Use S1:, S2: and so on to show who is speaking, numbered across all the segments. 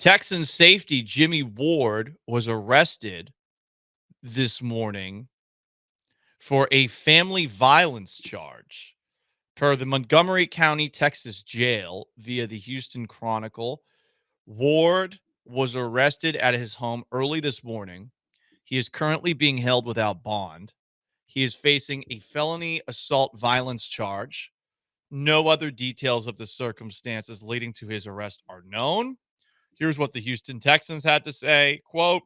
S1: Texans safety Jimmie Ward was arrested this morning for a family violence charge per the Montgomery County, Texas jail via the Houston Chronicle. Ward was arrested at his home early this morning. He is currently being held without bond. He is facing a felony assault violence charge. No other details of the circumstances leading to his arrest are known. Here's what the Houston Texans had to say. Quote,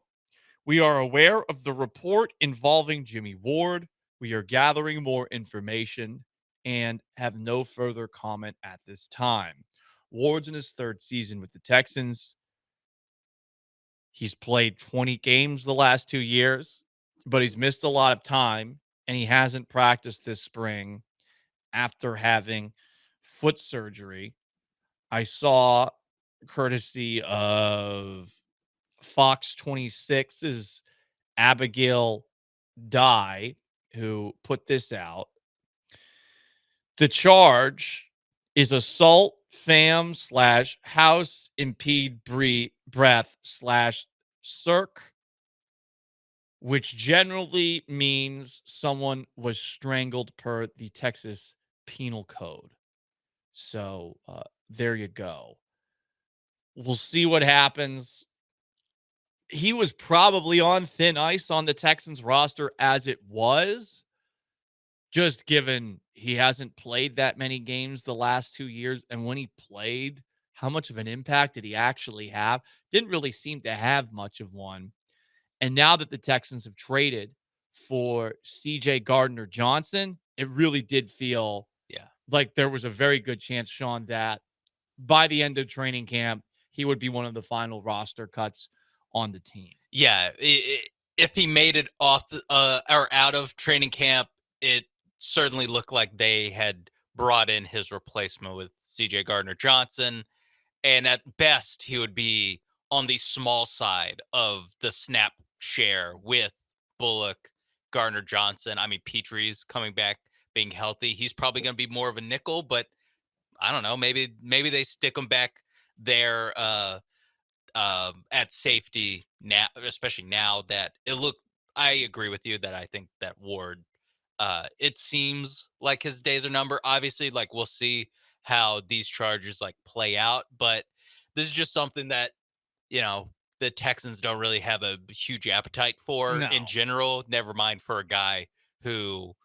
S1: "We are aware of the report involving Jimmie Ward. We are gathering more information and have no further comment at this time." Ward's in his third season with the Texans. He's played 20 games the last 2 years, but he's missed a lot of time, and he hasn't practiced this spring after having foot surgery. I saw, courtesy of Fox 26's Abigail Dye, who put this out. The charge is assault, fam / house, impede, breath / circ, which generally means someone was strangled per the Texas Penal Code. So there you go. We'll see what happens. He was probably on thin ice on the Texans roster as it was, just given he hasn't played that many games the last 2 years. And when he played, how much of an impact did he actually have? Didn't really seem to have much of one. And now that the Texans have traded for CJ Gardner Johnson, it really did feel like there was a very good chance, Sean, that by the end of training camp, he would be one of the final roster cuts on the team.
S2: Yeah, if he made it off or out of training camp, it certainly looked like they had brought in his replacement with CJ Gardner Johnson. And at best, he would be on the small side of the snap share with Bullock, Gardner Johnson. I mean, Petrie's coming back, being healthy. He's probably going to be more of a nickel, but I don't know. Maybe they stick him back there at safety now, especially now that it looked. I agree with you that I think that Ward. It seems like his days are numbered. Obviously, like we'll see how these charges like play out, but this is just something that the Texans don't really have a huge appetite for in general. Never mind for a guy who,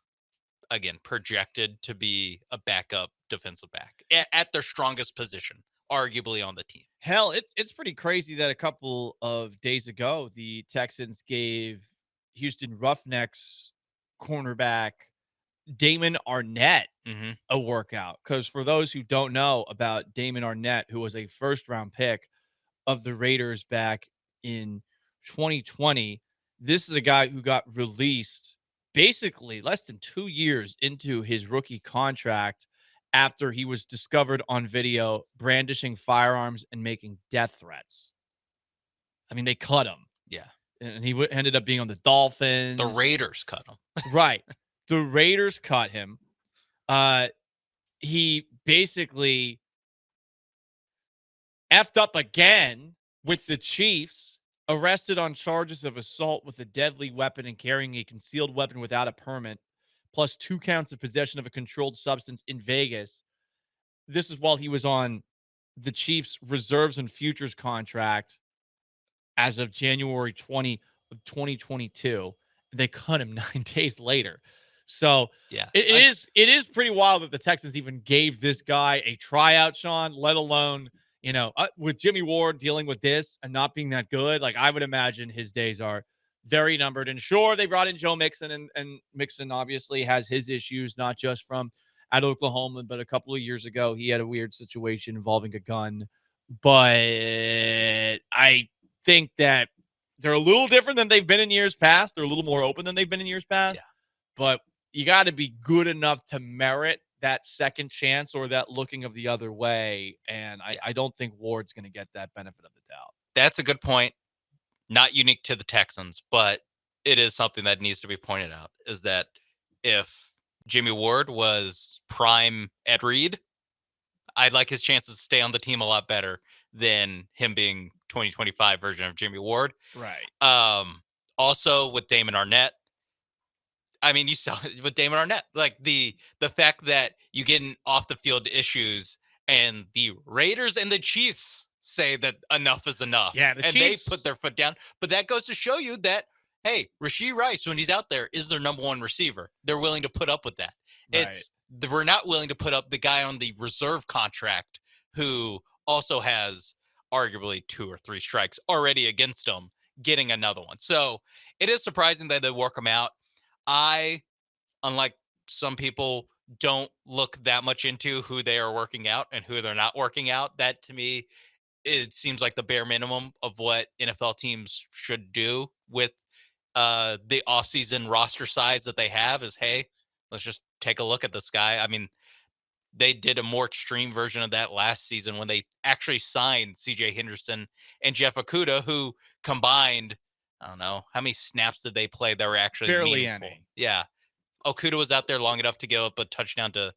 S2: again, projected to be a backup defensive back at their strongest position, arguably on the team.
S1: Hell, it's pretty crazy that a couple of days ago, the Texans gave Houston Roughnecks cornerback Damon Arnett a workout. Because for those who don't know about Damon Arnett, who was a first-round pick of the Raiders back in 2020, this is a guy who got released basically less than 2 years into his rookie contract after he was discovered on video brandishing firearms and making death threats. I mean, they cut him.
S2: Yeah.
S1: And he ended up being on the Dolphins.
S2: The Raiders cut him.
S1: Right. The Raiders cut him. He basically effed up again with the Chiefs, arrested on charges of assault with a deadly weapon and carrying a concealed weapon without a permit, plus 2 counts of possession of a controlled substance in Vegas. This is while he was on the Chiefs' reserves and futures contract as of January 20 of 2022. They cut him 9 days later. So
S2: yeah,
S1: it is pretty wild that the Texans even gave this guy a tryout, Sean, let alone, with Jimmie Ward dealing with this and not being that good. Like, I would imagine his days are very numbered. And sure, they brought in Joe Mixon, and Mixon obviously has his issues, not just from at Oklahoma, but a couple of years ago, he had a weird situation involving a gun. But I think that they're a little different than they've been in years past. They're a little more open than they've been in years past.
S2: Yeah.
S1: But you got to be good enough to merit that second chance or that looking of the other way. And I don't think Ward's going to get that benefit of the doubt.
S2: That's a good point. Not unique to the Texans, but it is something that needs to be pointed out, is that if Jimmie Ward was prime Ed Reed, I'd like his chances to stay on the team a lot better than him being 2025 version of Jimmie Ward.
S1: Right.
S2: Also with Damon Arnett. I mean, you saw it with Damon Arnett, like the fact that you get in off the field issues, and the Raiders and the Chiefs say that enough is enough.
S1: Yeah, the
S2: They
S1: Chiefs
S2: put their foot down. But that goes to show you that, hey, Rashee Rice, when he's out there, is their number one receiver. They're willing to put up with that.
S1: Right.
S2: We're not willing to put up the guy on the reserve contract who also has arguably 2 or 3 strikes already against him, getting another one. So it is surprising that they work him out. I, unlike some people, don't look that much into who they are working out and who they're not working out. That, to me, it seems like the bare minimum of what NFL teams should do with the offseason roster size that they have is, hey, let's just take a look at this guy. I mean, they did a more extreme version of that last season when they actually signed C.J. Henderson and Jeff Okudah, who combined, I don't know, how many snaps did they play that were actually
S1: barely
S2: meaningful?
S1: any.
S2: Yeah. Okudah was out there long enough to give up a touchdown to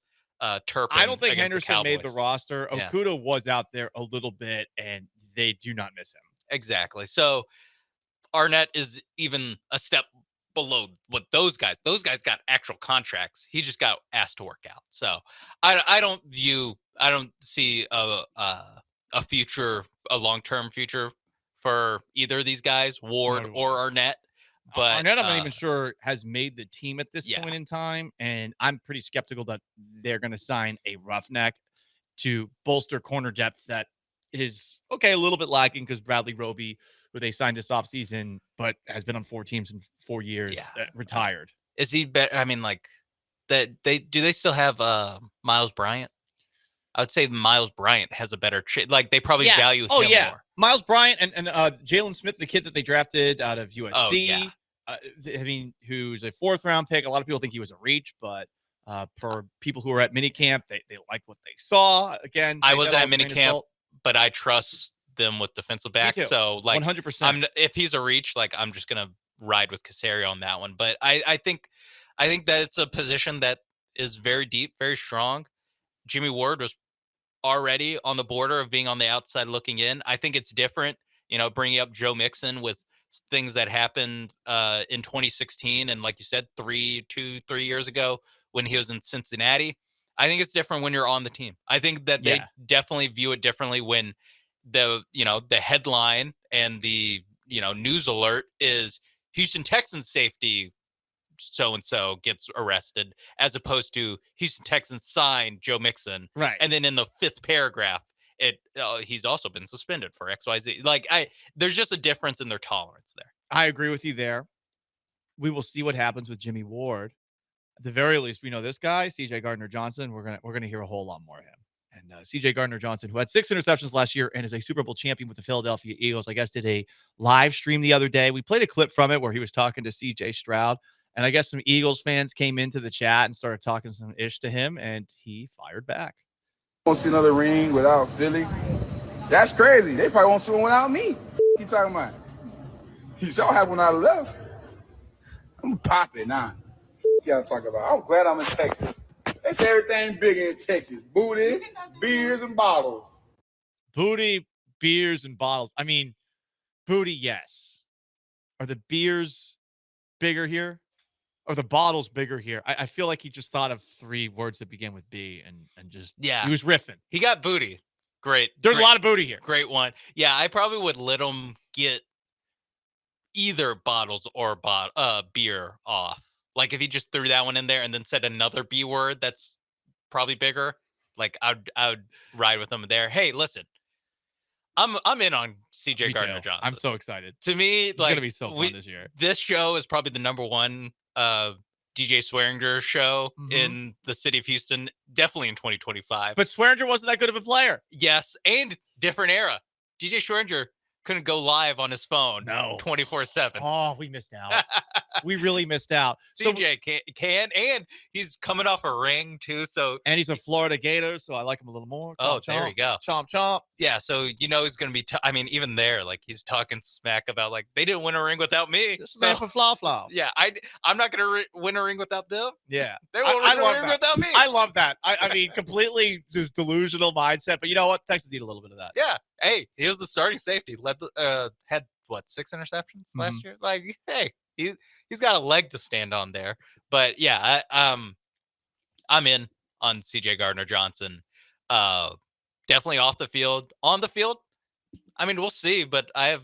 S2: Turpin.
S1: I don't think
S2: against
S1: Henderson made the roster.
S2: Yeah.
S1: Okudah was out there a little bit, and they do not miss him.
S2: Exactly. So Arnett is even a step below what those guys got actual contracts. He just got asked to work out. So I don't see a future, a long-term future for either of these guys, Ward or Arnett. But
S1: Arnett, I'm not even sure has made the team at this
S2: Yeah.
S1: point in time, and I'm pretty skeptical that they're going to sign a roughneck to bolster corner depth that is a little bit lacking because Bradley Roby, who they signed this offseason, but has been on 4 teams in 4 years, retired.
S2: Is he better? I mean, like, that they still have Miles Bryant? I would say Miles Bryant has a better like they probably value him more.
S1: Miles Bryant and Jalen Smith, the kid that they drafted out of USC.
S2: Oh, yeah.
S1: I mean, who's a 4th round pick. A lot of people think he was a reach, but for people who are at minicamp, they like what they saw. Again,
S2: I was at minicamp, but I trust them with defensive backs. So, like,
S1: 100%.
S2: If he's a reach, like, I'm just gonna ride with Caserio on that one. But I think that it's a position that is very deep, very strong. Jimmie Ward was already on the border of being on the outside looking in. I think it's different, bringing up Joe Mixon with things that happened in 2016. And like you said, 3 years ago when he was in Cincinnati. I think it's different when you're on the team. I think that they definitely view it differently when the headline and the, news alert is Houston Texans safety so-and-so gets arrested, as opposed to Houston Texans signed Joe Mixon.
S1: Right.
S2: And then in the 5th paragraph, he's also been suspended for XYZ. Like, there's just a difference in their tolerance there.
S1: I agree with you there. We will see what happens with Jimmie Ward. At the very least, we know this guy, CJ Gardner Johnson. We're gonna hear a whole lot more of him. And CJ Gardner Johnson, who had 6 interceptions last year and is a Super Bowl champion with the Philadelphia Eagles, I guess did a live stream the other day. We played a clip from it where he was talking to CJ Stroud. And I guess some Eagles fans came into the chat and started talking some ish to him, and he fired back.
S3: Won't see another ring without Philly. That's crazy. They probably won't see one without me. What you talking about? You saw have when I left. I'm popping now. Y'all talking about? I'm glad I'm in Texas. That's everything big in Texas. Booty, beers, and bottles.
S1: Booty, beers, and bottles. I mean, booty, yes. Are the beers bigger here? Or the bottles bigger here? I feel like he just thought of 3 words that begin with B and just, he was riffing.
S2: He got booty. Great.
S1: There's a lot of booty here.
S2: Great one. Yeah, I probably would let him get either bottles or beer off. Like, if he just threw that one in there and then said another B word that's probably bigger, like, I would ride with him there. Hey, listen, I'm in on CJ Gardner Johnson.
S1: I'm so excited.
S2: To me,
S1: it's gonna be so fun this year.
S2: This show is probably the number one DJ Swearinger show in the city of Houston, definitely in 2025.
S1: But Swearinger wasn't that good of a player.
S2: Yes, and different era. DJ Swearinger couldn't go live on his phone 24/7.
S1: Oh, we missed out. We really missed out.
S2: CJ can, and he's coming off a ring too.
S1: And he's a Florida Gator, so I like him a little more. Chomp,
S2: there you go.
S1: Chomp, chomp.
S2: Yeah, so he's going to be. I mean, even there, like, he's talking smack about, like, they didn't win a ring without me.
S1: Man for flaw.
S2: Yeah, I'm not going to win a ring without them.
S1: Yeah,
S2: they won't win a ring without me.
S1: I love that. I mean, completely just delusional mindset. But you know what? Texans need a little bit of that.
S2: Yeah. Hey, he was the starting safety. Had what 6 interceptions last year? Like, hey, he's got a leg to stand on there. But yeah, I'm in on CJ Gardner Johnson. Definitely off the field. On the field, I mean, we'll see, but I have,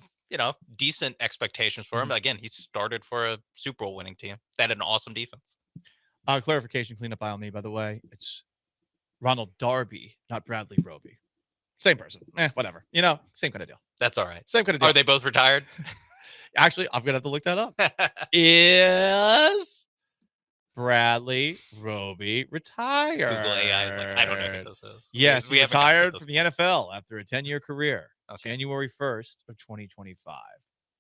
S2: decent expectations for him. Again, he started for a Super Bowl winning team that had an awesome defense.
S1: Clarification, cleanup by me, by the way. It's Ronald Darby, not Bradley Roby. Same person. Whatever. Same kind of deal.
S2: That's all right.
S1: Same kind of deal.
S2: Are they both retired?
S1: Actually, I'm going to have to look that up. Is Bradley Roby retired?
S2: Google AI is like, I don't know who this is.
S1: Yes,
S2: we
S1: he retired from the NFL after a 10-year career.
S2: Okay.
S1: January 1st of 2025.